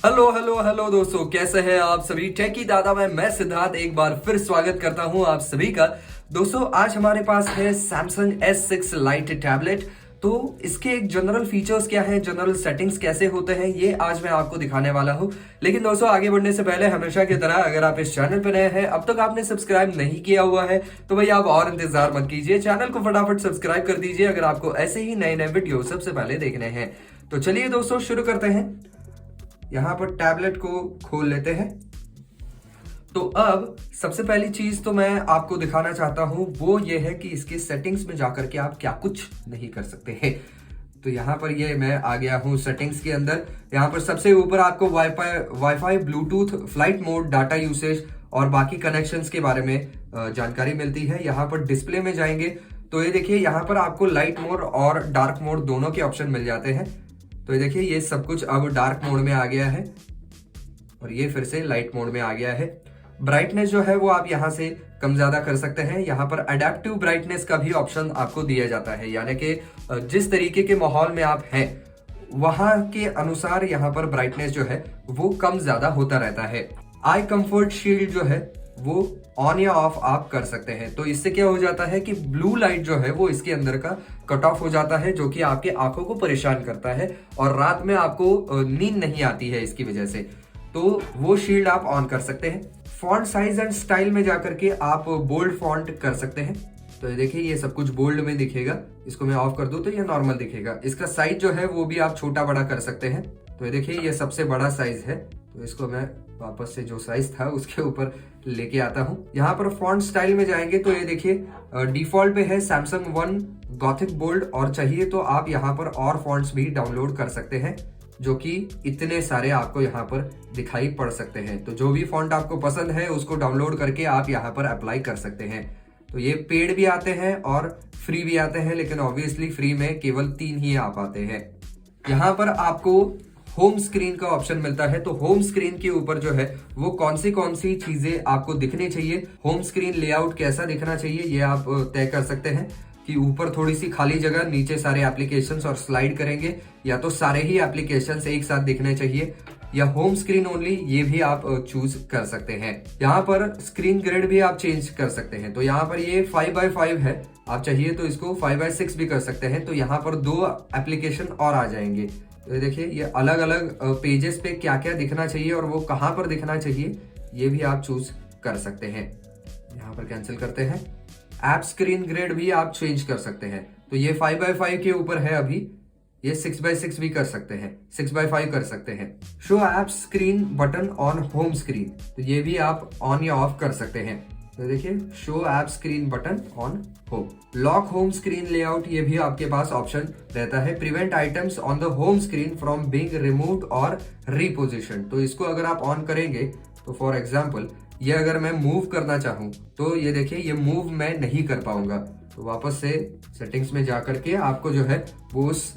Hello hello hello दोस्तों, कैसे हैं आप सभी। टेकी दादा में मैं सिद्धार्थ एक बार फिर स्वागत करता हूं आप सभी का। दोस्तों आज हमारे पास है सैमसंग S6 लाइट टैबलेट। तो इसके एक जनरल फीचर्स क्या हैं, जनरल सेटिंग्स कैसे होते हैं, ये आज मैं आपको दिखाने वाला हूं। लेकिन दोस्तों आगे बढ़ने से पहले हमेशा की तरह अगर आप इस चैनल पर नए हैं, अब तक आपने सब्सक्राइब नहीं किया हुआ है, तो भैया आप और इंतजार मत कीजिए, चैनल को फटाफट सब्सक्राइब कर दीजिए अगर आपको ऐसे ही नए नए वीडियो सबसे पहले देखने हैं। तो चलिए दोस्तों शुरू करते हैं। यहां पर टैबलेट को खोल लेते हैं। तो अब सबसे पहली चीज तो मैं आपको दिखाना चाहता हूं वो ये है कि इसके सेटिंग्स में जाकर के आप क्या कुछ नहीं कर सकते हैं। तो यहां पर ये मैं आ गया हूं सेटिंग्स के अंदर। यहां पर सबसे ऊपर आपको wifi Bluetooth, flight mode, data usage और बाकी कनेक्शंस के बारे में जानकारी मिलती है। यहाँ पर डिस्प्ले में जाएंगे तो ये देखिए यहाँ पर आपको लाइट मोड और डार्क मोड दोनों के ऑप्शन मिल जाते हैं। तो ये देखिए ये सब कुछ अब डार्क मोड में आ गया है और ये फिर से लाइट मोड में आ गया है। ब्राइटनेस जो है वो आप यहाँ से कम ज्यादा कर सकते हैं। यहाँ पर अडेप्टिव ब्राइटनेस का भी ऑप्शन आपको दिया जाता है, यानी कि जिस तरीके के माहौल में आप हैं वहां के अनुसार यहाँ पर ब्राइटनेस जो है वो कम ज्यादा होता रहता है। आई कंफर्ट शील्ड जो है वो ऑन या ऑफ आप कर सकते हैं। तो इससे क्या हो जाता है कि ब्लू लाइट जो है वो इसके अंदर का कट ऑफ हो जाता है, जो कि आपके आंखों को परेशान करता है और रात में आपको नींद नहीं आती है इसकी वजह से। तो वो शील्ड आप ऑन कर सकते हैं। फॉन्ट साइज एंड स्टाइल में जाकर के आप बोल्ड फॉन्ट कर सकते हैं। तो ये देखिए ये सब कुछ बोल्ड में दिखेगा। इसको मैं ऑफ कर दूं तो ये नॉर्मल दिखेगा। इसका साइज जो है वो भी आप छोटा बड़ा कर सकते हैं। तो ये देखिए ये सबसे बड़ा साइज है, तो इसको मैं वापस से जो साइज था उसके ऊपर लेके आता हूं। यहाँ पर फॉन्ट स्टाइल में जाएंगे तो ये देखिए डिफॉल्ट पे है सैमसंग 1 गॉथिक बोल्ड, और चाहिए तो आप यहाँ पर और फॉन्ट्स भी डाउनलोड कर सकते हैं, जो कि इतने सारे आपको यहाँ पर दिखाई पड़ सकते हैं। तो जो भी फॉन्ट आपको पसंद है उसको डाउनलोड करके आप यहाँ पर अप्लाई कर सकते हैं। तो ये पेड भी आते हैं और फ्री भी आते हैं, लेकिन ऑब्वियसली फ्री में केवल 3 ही आ पाते हैं। यहाँ पर आपको होम स्क्रीन का ऑप्शन मिलता है। तो होम स्क्रीन के ऊपर जो है वो कौन सी चीजें आपको दिखनी चाहिए, होम स्क्रीन लेआउट कैसा दिखना चाहिए, ये आप तय कर सकते हैं कि ऊपर थोड़ी सी खाली जगह, नीचे सारे एप्लीकेशंस और स्लाइड करेंगे, या तो सारे ही एप्लीकेशंस एक साथ दिखने चाहिए, या होम स्क्रीन ओनली, ये भी आप चूज कर सकते हैं। यहाँ पर स्क्रीन ग्रिड भी आप चेंज कर सकते हैं। तो यहाँ पर ये 5x5 है, आप चाहिए तो इसको 5x6 भी कर सकते हैं। तो यहाँ पर 2 एप्लीकेशन और आ जाएंगे। तो देखिए ये अलग अलग पेजेस पे क्या क्या दिखना चाहिए और वो कहाँ पर दिखना चाहिए ये भी आप चूज कर सकते हैं। यहाँ पर कैंसिल करते हैं। ऐप स्क्रीन ग्रिड भी आप चेंज कर सकते हैं। तो ये 5x5 के ऊपर है अभी, ये 6x6 भी कर सकते हैं, 6x5 कर सकते हैं। Show app screen button on home screen, तो ये भी आप ऑन या ऑफ कर सकते हैं। तो देखिए show app screen button on home. Lock home screen layout, ये भी आपके पास ऑप्शन रहता है। Prevent items on the home screen from being removed और रीपोजिशन, तो इसको अगर आप ऑन करेंगे तो फॉर एग्जांपल ये अगर मैं मूव करना चाहूं तो ये देखिए ये मूव मैं नहीं कर पाऊंगा। तो वापस से सेटिंग्स में जाकर के आपको जो है वो उस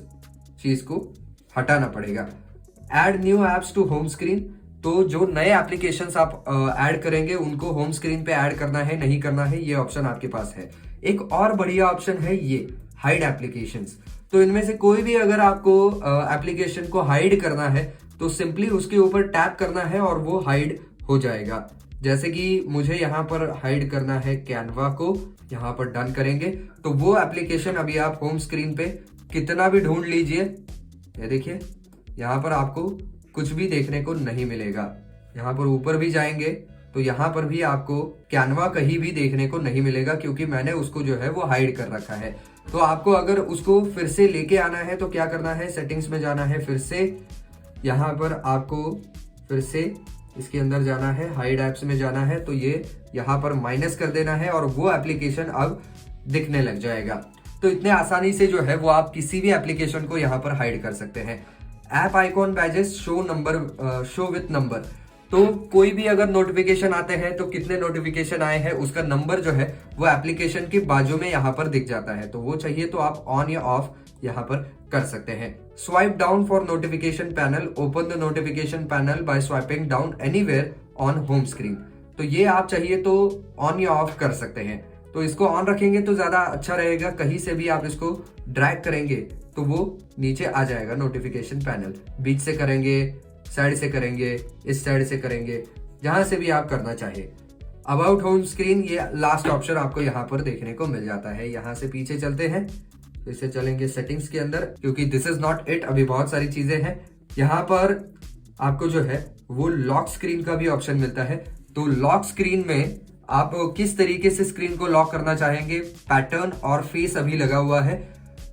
चीज को हटाना पड़ेगा। Add new apps to home screen, तो जो नए एप्लीकेशंस आप ऐड करेंगे उनको होम स्क्रीन पे ऐड करना है नहीं करना है, ये ऑप्शन आपके पास है। एक और बढ़िया ऑप्शन है ये हाइड एप्लीकेशंस। तो इनमें से कोई भी अगर आपको एप्लीकेशन को हाइड करना है तो सिंपली उसके ऊपर टैप करना है और वो हाइड हो जाएगा। जैसे कि मुझे यहाँ पर हाइड करना है कैनवा को, यहाँ पर डन करेंगे तो वो एप्लीकेशन अभी आप होम स्क्रीन पे कितना भी ढूंढ लीजिए, ये देखिए यहाँ पर आपको कुछ भी देखने को नहीं मिलेगा। यहाँ पर ऊपर भी जाएंगे तो यहाँ पर भी आपको कैनवा कहीं भी देखने को नहीं मिलेगा, क्योंकि मैंने उसको जो है वो हाइड कर रखा है। तो आपको अगर उसको फिर से लेके आना है तो क्या करना है, सेटिंग्स में जाना है, फिर से यहाँ पर आपको फिर से इसके अंदर जाना है, हाइड एप्स में जाना है, तो ये यहाँ पर माइनस कर देना है और वो एप्लीकेशन अब दिखने लग जाएगा। तो इतने आसानी से जो है वो आप किसी भी एप्लीकेशन को यहाँ पर हाइड कर सकते हैं। App icon badges show with number, तो कोई भी अगर नोटिफिकेशन आते हैं तो कितने नोटिफिकेशन आए हैं उसका नंबर जो है वो एप्लीकेशन के बाजू में यहाँ पर दिख जाता है। तो वो चाहिए तो आप ऑन या ऑफ यहाँ पर कर सकते हैं। Swipe down for notification panel, open the notification panel bye swiping down anywhere on home screen, तो ये आप चाहिए तो ऑन या ऑफ कर सकते हैं। तो इसको ऑन रखेंगे तो ज्यादा अच्छा रहेगा। कहीं से भी आप इसको ड्रैग करेंगे तो वो नीचे आ जाएगा नोटिफिकेशन पैनल। बीच से करेंगे साइड से करेंगे, इस साइड से करेंगे, जहां से भी आप करना चाहिए। अबाउट होम स्क्रीन, ये लास्ट ऑप्शन आपको यहाँ पर देखने को मिल जाता है। यहाँ से पीछे चलते हैं, फिर से चलेंगे सेटिंग्स के अंदर, क्योंकि दिस इज नॉट इट, अभी बहुत सारी चीजें हैं। यहाँ पर आपको जो है वो लॉक स्क्रीन का भी ऑप्शन मिलता है। तो लॉक स्क्रीन में आप किस तरीके से स्क्रीन को लॉक करना चाहेंगे, पैटर्न और फेस अभी लगा हुआ है,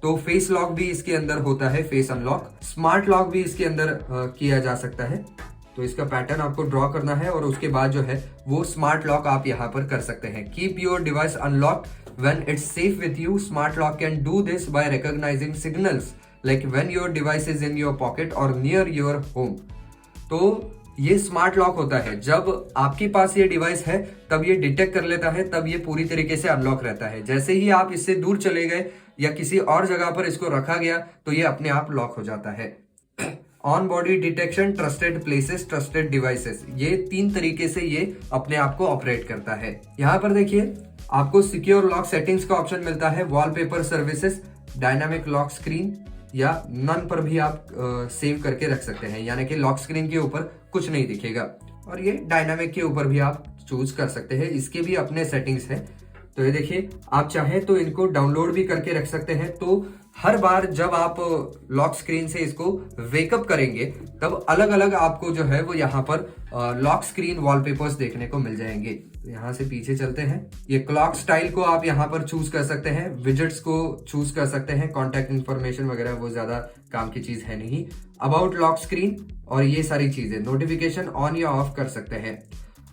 तो फेस लॉक भी इसके अंदर होता है, फेस अनलॉक। स्मार्ट लॉक भी इसके अंदर किया जा सकता है। तो इसका पैटर्न आपको ड्रॉ करना है और उसके बाद जो है वो स्मार्ट लॉक आप यहाँ पर कर सकते हैं। Keep your device unlocked when it's safe with you. Smart lock can do this by recognising signals like when your device is in your pocket और नियर योर होम। तो ये स्मार्ट लॉक होता है, जब आपके पास ये डिवाइस है तब ये डिटेक्ट कर लेता है, तब ये पूरी तरीके से अनलॉक रहता है। जैसे ही आप इससे दूर चले गए या किसी और जगह पर इसको रखा गया तो ये अपने आप लॉक हो जाता है। On body detection, trusted places, trusted devices, ये 3 तरीके से ये अपने आप को ऑपरेट करता है। यहाँ पर देखिए आपको सिक्योर लॉक सेटिंग्स का ऑप्शन मिलता है, wallpaper services, dynamic lock screen या नन पर भी आप सेव करके रख सकते हैं, यानी कि लॉक स्क्रीन के ऊपर कुछ नहीं दिखेगा। और ये डायनामिक के ऊपर भी आप चूज कर सकते हैं, इसके भी अपने सेटिंग्स हैं। तो ये देखिए, आप चाहें तो इनको डाउनलोड भी करके रख सकते हैं। तो हर बार जब आप लॉक स्क्रीन से इसको वेकअप करेंगे तब अलग अलग आपको जो है वो यहाँ पर लॉक स्क्रीन वॉलपेपर्स देखने को मिल जाएंगे। तो यहाँ से पीछे चलते हैं, ये क्लॉक स्टाइल को आप यहाँ पर चूज कर सकते हैं, विजेट्स को चूज कर सकते हैं, कॉन्टैक्ट इन्फॉर्मेशन वगैरह वो ज्यादा काम की चीज है नहीं, अबाउट लॉक स्क्रीन और ये सारी चीजें, नोटिफिकेशन ऑन या ऑफ कर सकते हैं।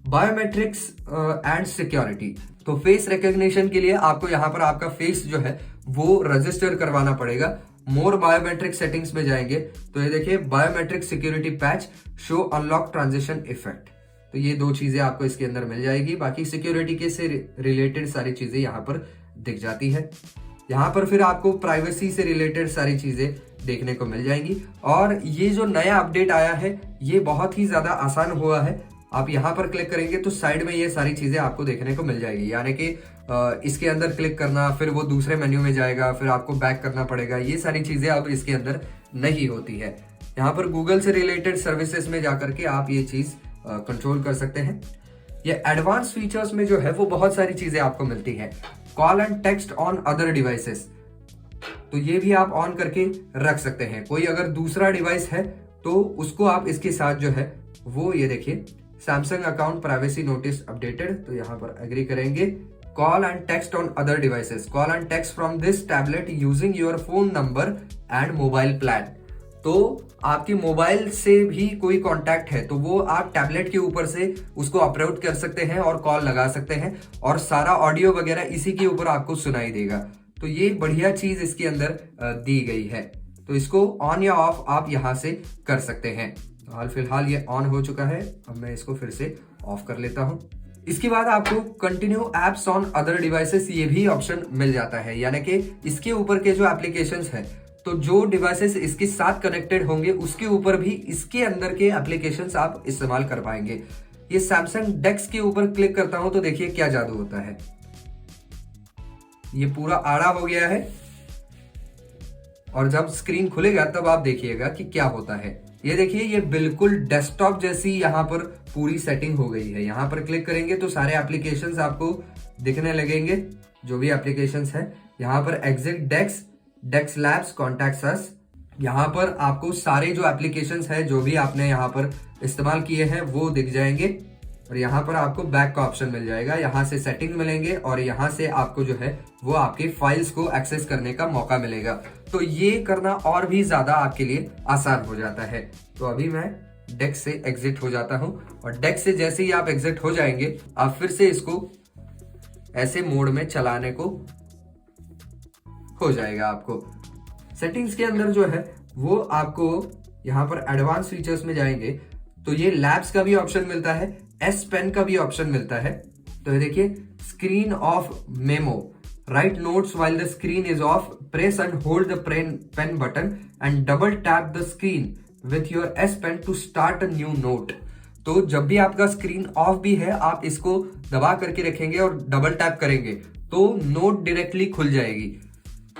बायोमेट्रिक्स एंड सिक्योरिटी, तो फेस रिकॉग्निशन के लिए आपको यहाँ पर आपका फेस जो है वो रजिस्टर करवाना पड़ेगा। मोर बायोमेट्रिक सेटिंग्स में जाएंगे तो ये देखिए, biometric security patch, show unlock transition effect, तो ये 2 चीजें आपको इसके अंदर मिल जाएगी। बाकी सिक्योरिटी के से रिलेटेड सारी चीजें यहाँ पर दिख जाती है। यहाँ पर फिर आपको प्राइवेसी से रिलेटेड सारी चीजें देखने को मिल जाएंगी। और ये जो नया अपडेट आया है ये बहुत ही ज्यादा आसान हुआ है। आप यहाँ पर क्लिक करेंगे तो साइड में ये सारी चीजें आपको देखने को मिल जाएगी, यानी कि इसके अंदर क्लिक करना, फिर वो दूसरे मेन्यू में जाएगा, फिर आपको बैक करना पड़ेगा, ये सारी चीजें अब इसके अंदर नहीं होती है। यहाँ पर गूगल से रिलेटेड सर्विसेज में जाकर के आप ये चीज कंट्रोल कर सकते हैं। ये एडवांस फीचर्स में जो है वो बहुत सारी चीजें आपको मिलती है। Call and text on other devices, तो ये भी आप ऑन करके रख सकते हैं। कोई अगर दूसरा डिवाइस है तो उसको आप इसके साथ जो है वो, ये देखिए, Samsung account privacy notice updated, तो यहाँ पर एग्री करेंगे। Call and text on other devices, call and text from this tablet using your phone number and mobile plan, तो आपके मोबाइल से भी कोई कांटेक्ट है तो वो आप टैबलेट के ऊपर से उसको अपलोड कर सकते हैं और कॉल लगा सकते हैं और सारा ऑडियो वगैरह इसी के ऊपर आपको सुनाई देगा। तो ये बढ़िया चीज इसके अंदर दी गई है। तो इसको ऑन या ऑफ आप यहाँ से कर सकते हैं। हाल फिलहाल ये ऑन हो चुका है, अब मैं इसको फिर से ऑफ कर लेता हूं। इसके बाद आपको continue apps on other devices, ये भी ऑप्शन मिल जाता है, यानी कि इसके ऊपर के जो एप्लीकेशंस है, तो जो डिवाइसेस इसके साथ कनेक्टेड होंगे उसके ऊपर भी इसके अंदर के एप्लीकेशंस आप इस्तेमाल कर पाएंगे। ये सैमसंग डेक्स के ऊपर क्लिक करता हूं तो देखिए क्या जादू होता है, ये पूरा आड़ा हो गया है और जब स्क्रीन खुलेगा तब आप देखिएगा कि क्या होता है। ये देखिए, ये बिल्कुल डेस्कटॉप जैसी यहाँ पर पूरी सेटिंग हो गई है। यहाँ पर क्लिक करेंगे तो सारे एप्लीकेशंस आपको दिखने लगेंगे, जो भी एप्लीकेशंस है। यहाँ पर एग्जिट डेक्स, डेक्स लैब्स, कॉन्टैक्ट्स अस, यहाँ पर आपको सारे जो एप्लीकेशंस है जो भी आपने यहाँ पर इस्तेमाल किए हैं वो दिख जाएंगे। और यहाँ पर आपको बैक का ऑप्शन मिल जाएगा, यहाँ से सेटिंग मिलेंगे और यहाँ से आपको जो है वो आपके फाइल्स को एक्सेस करने का मौका मिलेगा। तो ये करना और भी ज्यादा आपके लिए आसान हो जाता है। तो अभी मैं डेक्स से एग्जिट हो जाता हूं और डेक्स से जैसे ही आप एग्जिट हो जाएंगे आप फिर से इसको ऐसे मोड में चलाने को हो जाएगा। आपको सेटिंग्स के अंदर जो है वो आपको यहाँ पर एडवांस फीचर्स में जाएंगे तो ये लैब्स का भी ऑप्शन मिलता है, एस पेन का भी ऑप्शन मिलता है। तो ये देखिए, screen off memo, write notes while the screen is off, press and hold the pen button and double tap the screen with your S pen to start a new note. तो जब भी आपका screen of भी है आप इसको दबा करके रखेंगे और डबल टैप करेंगे तो नोट डायरेक्टली खुल जाएगी।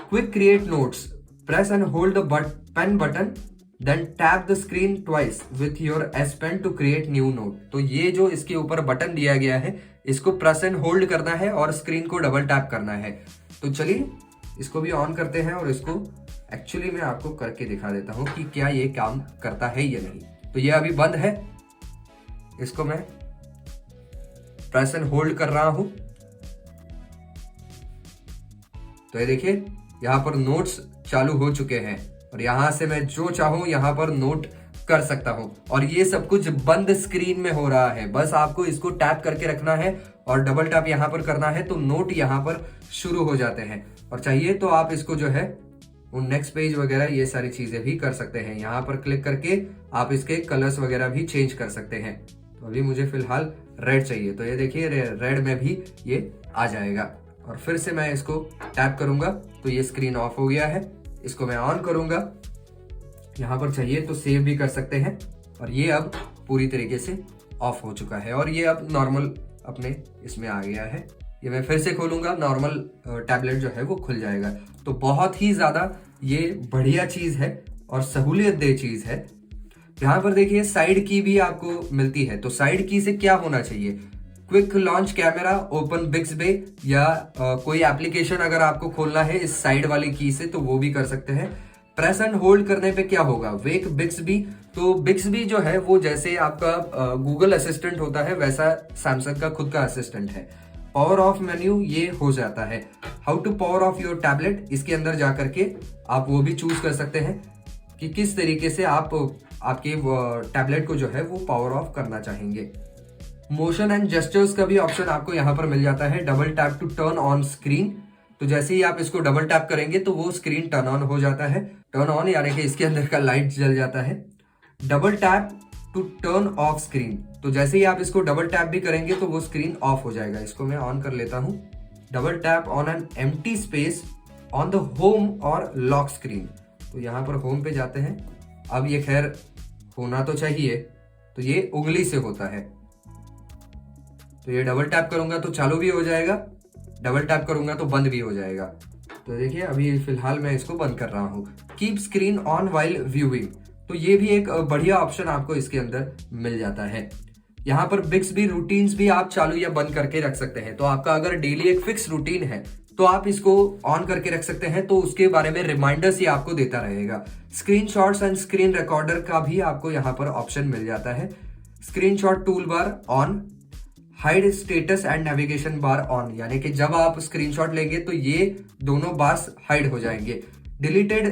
Quick create notes, press and hold the pen button, then tap the screen twice with your S pen to create new note. तो ये जो इसके ऊपर बटन दिया गया है इसको प्रेस एंड होल्ड करना है और स्क्रीन को डबल टैप करना है। तो चलिए इसको भी ऑन करते हैं और इसको एक्चुअली मैं आपको करके दिखा देता हूं कि क्या ये काम करता है या नहीं। तो ये अभी बंद है, इसको मैं प्रेस एंड होल्ड कर रहा हूं। तो ये देखिए यहां पर नोट्स चालू हो चुके हैं और यहां से मैं जो चाहूं यहां पर नोट कर सकता हूं और ये सब कुछ बंद स्क्रीन में हो रहा है। बस आपको इसको टैप करके रखना है और डबल टैप यहां पर करना है तो नोट यहां पर शुरू हो जाते हैं। और चाहिए तो आप इसको जो है नेक्स्ट पेज वगैरह ये सारी चीजें भी कर सकते हैं। यहाँ पर क्लिक करके आप इसके कलर्स वगैरह भी चेंज कर सकते हैं। तो अभी मुझे फिलहाल रेड चाहिए, तो ये देखिए रेड में भी ये आ जाएगा। और फिर से मैं इसको टैप करूंगा तो ये स्क्रीन ऑफ हो गया है। इसको मैं ऑन करूंगा, यहाँ पर चाहिए तो सेव भी कर सकते हैं और ये अब पूरी तरीके से ऑफ हो चुका है और ये अब नॉर्मल अपने इसमें आ गया है। ये मैं फिर से खोलूंगा, नॉर्मल टैबलेट जो है वो खुल जाएगा। तो बहुत ही ज्यादा ये बढ़िया चीज है और सहूलियत दे चीज है। यहाँ पर देखिए साइड की भी आपको मिलती है। तो साइड की से क्या होना चाहिए, quick launch camera, open Bixby या कोई एप्लीकेशन अगर आपको खोलना है इस साइड वाली की से तो वो भी कर सकते हैं। प्रेस एंड होल्ड करने पे क्या होगा, वेक बिक्सबी। तो बिक्सबी जो है वो जैसे आपका गूगल असिस्टेंट होता है वैसा सैमसंग का खुद का असिस्टेंट है। पावर ऑफ मेन्यू ये हो जाता है। How to power off your tablet, इसके अंदर जाकर के आप वो भी चूज कर सकते हैं कि किस तरीके से आप आपके टैबलेट को जो है वो पावर ऑफ करना चाहेंगे। मोशन एंड जेस्चर्स का भी ऑप्शन आपको यहाँ पर मिल जाता है। Double tap to turn on screen, तो जैसे ही आप इसको डबल टैप करेंगे तो वो स्क्रीन टर्न ऑन हो जाता है। टर्न ऑन यानी कि इसके अंदर का लाइट जल जाता है। Double tap to turn off screen, तो जैसे ही आप इसको डबल टैप भी करेंगे तो वो स्क्रीन ऑफ हो जाएगा। इसको मैं ऑन कर लेता हूं। Double tap on an empty space on the home और लॉक स्क्रीन, तो यहाँ पर होम पे जाते हैं। अब ये खैर होना तो चाहिए, तो ये उंगली से होता है। तो ये डबल टैप करूंगा तो चालू भी हो जाएगा, डबल टैप करूंगा तो बंद भी हो जाएगा। तो देखिए अभी फिलहाल मैं इसको बंद कर रहा हूं। Keep screen on while viewing, तो ये भी एक बढ़िया ऑप्शन आपको इसके अंदर मिल जाता है। यहाँ पर बिक्सबी रूटीन्स भी आप चालू या बंद करके रख सकते हैं। तो आपका अगर डेली एक फिक्स रूटीन है तो आप इसको ऑन करके रख सकते हैं, तो उसके बारे में रिमाइंडर्स ही आपको देता रहेगा। स्क्रीनशॉट्स एंड स्क्रीन रिकॉर्डर का भी आपको यहाँ पर ऑप्शन मिल जाता है। Screenshot tool bar on, hide status and navigation bar on, यानी कि जब आप स्क्रीनशॉट लेंगे तो ये दोनों बार्स हाइड हो जाएंगे। डिलीटेड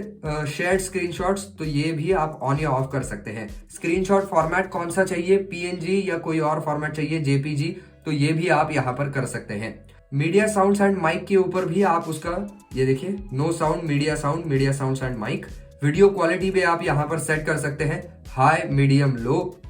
शेयर्ड स्क्रीनशॉट्स, तो ये भी आप ऑन या ऑफ कर सकते हैं। स्क्रीनशॉट फॉर्मेट कौन सा चाहिए, पीएनजी या कोई और फॉर्मेट चाहिए, जेपीजी, तो ये भी आप यहाँ पर कर सकते हैं। मीडिया साउंड्स एंड माइक के ऊपर भी आप उसका ये देखिए no sound, media sounds and mic. Video quality पे आप यहाँ पर सेट कर सकते हैं हाई, मीडियम, लो।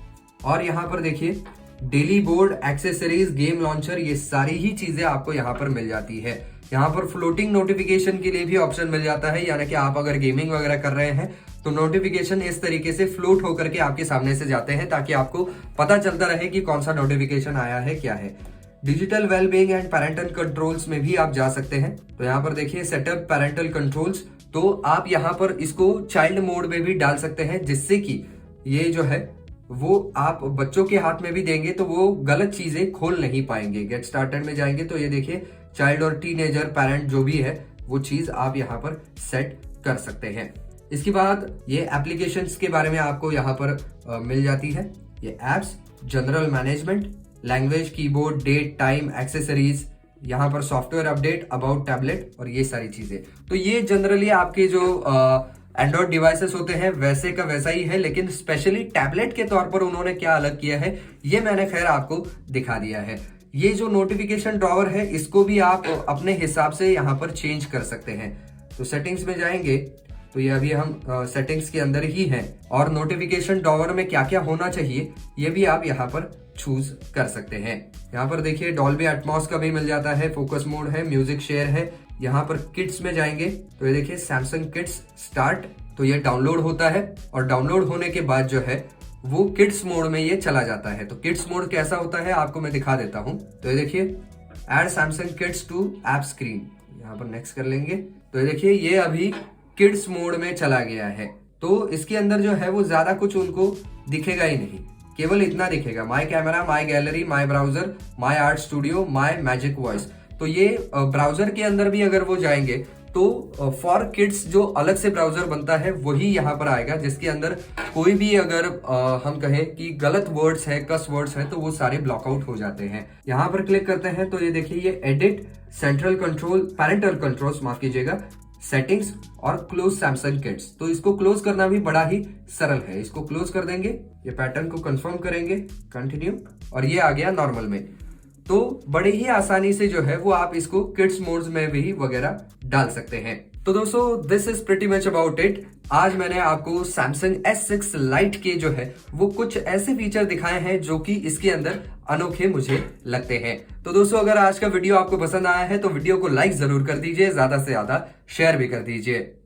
और यहाँ पर देखिए daily board, accessories, game launcher, ये सारी ही चीजें आपको यहाँ पर मिल जाती है। यहाँ पर फ्लोटिंग नोटिफिकेशन के लिए भी ऑप्शन मिल जाता है, यानी कि आप अगर गेमिंग वगैरह कर रहे हैं तो नोटिफिकेशन इस तरीके से फ्लोट होकर के आपके सामने से जाते हैं ताकि आपको पता चलता रहे कि कौन सा नोटिफिकेशन आया है, क्या है। Digital wellbeing and parental controls में भी आप जा सकते हैं। तो यहाँ पर देखिए सेटअप पैरेंटल कंट्रोल्स, तो आप यहाँ पर इसको चाइल्ड मोड में भी डाल सकते हैं, जिससे कि ये जो है वो आप बच्चों के हाथ में भी देंगे तो वो गलत चीजें खोल नहीं पाएंगे। गेट स्टार्टेड में जाएंगे तो ये देखिए चाइल्ड और टीनेजर पैरेंट जो भी है वो चीज आप यहाँ पर सेट कर सकते हैं। इसके बाद ये एप्लीकेशंस के बारे में आपको यहाँ पर मिल जाती है। ये apps, general management, language, keyboard, date, time, accessories, यहाँ पर सॉफ्टवेयर अपडेट, अबाउट टैबलेट और ये सारी चीजें। तो ये जनरली आपके जो एंड्रॉइड डिवाइसेस होते हैं वैसे का वैसा ही है, लेकिन स्पेशली टैबलेट के तौर पर उन्होंने क्या अलग किया है ये मैंने खैर आपको दिखा दिया है। ये जो नोटिफिकेशन ड्रॉवर है इसको भी आप अपने हिसाब से यहाँ पर चेंज कर सकते हैं। तो सेटिंग्स में जाएंगे तो ये अभी हम सेटिंग्स के अंदर ही हैं और नोटिफिकेशन ड्रॉवर में क्या क्या होना चाहिए ये भी आप यहाँ पर चूज कर सकते हैं। यहाँ पर देखिए डॉल्बी एटमॉस का भी मिल जाता है, फोकस मोड है, म्यूजिक शेयर है। यहाँ पर किड्स में जाएंगे तो ये देखिए सैमसंग किड्स स्टार्ट, तो ये डाउनलोड होता है और डाउनलोड होने के बाद जो है वो किड्स मोड में ये चला जाता है। तो किड्स मोड कैसा होता है आपको मैं दिखा देता हूँ। तो ये देखिए add Samsung kids to app screen, यहाँ पर नेक्स्ट कर लेंगे तो ये देखिए ये अभी किड्स मोड में चला गया है। तो इसके अंदर जो है वो ज्यादा कुछ उनको दिखेगा ही नहीं, केवल इतना दिखेगा, my camera, my gallery, my browser, my art studio, my magic voice. तो ये ब्राउजर के अंदर भी अगर वो जाएंगे तो फॉर किड्स जो अलग से ब्राउजर बनता है वही यहाँ पर आएगा, जिसके अंदर कोई भी अगर हम कहें कि गलत वर्ड्स है, कस वर्ड्स है, तो वो सारे ब्लॉकआउट हो जाते हैं। यहाँ पर क्लिक करते हैं तो ये देखिए, ये edit, central control, parental controls, माफ कीजिएगा, सेटिंग्स और क्लोज सैमसंग किड्स। तो इसको क्लोज करना भी बड़ा ही सरल है। इसको क्लोज कर देंगे, ये पैटर्न को कंफर्म करेंगे, कंटिन्यू, और ये आ गया नॉर्मल में। तो बड़े ही आसानी से जो है वो आप इसको किड्स मोड्स में भी वगैरह डाल सकते हैं। तो दोस्तों, this is pretty much about it. आज मैंने आपको Samsung S6 Lite के जो है वो कुछ ऐसे फीचर दिखाए हैं जो कि इसके अंदर अनोखे मुझे लगते हैं। तो दोस्तों, अगर आज का वीडियो आपको पसंद आया है तो वीडियो को लाइक जरूर कर दीजिए, ज्यादा से ज्यादा शेयर भी कर दीजिए।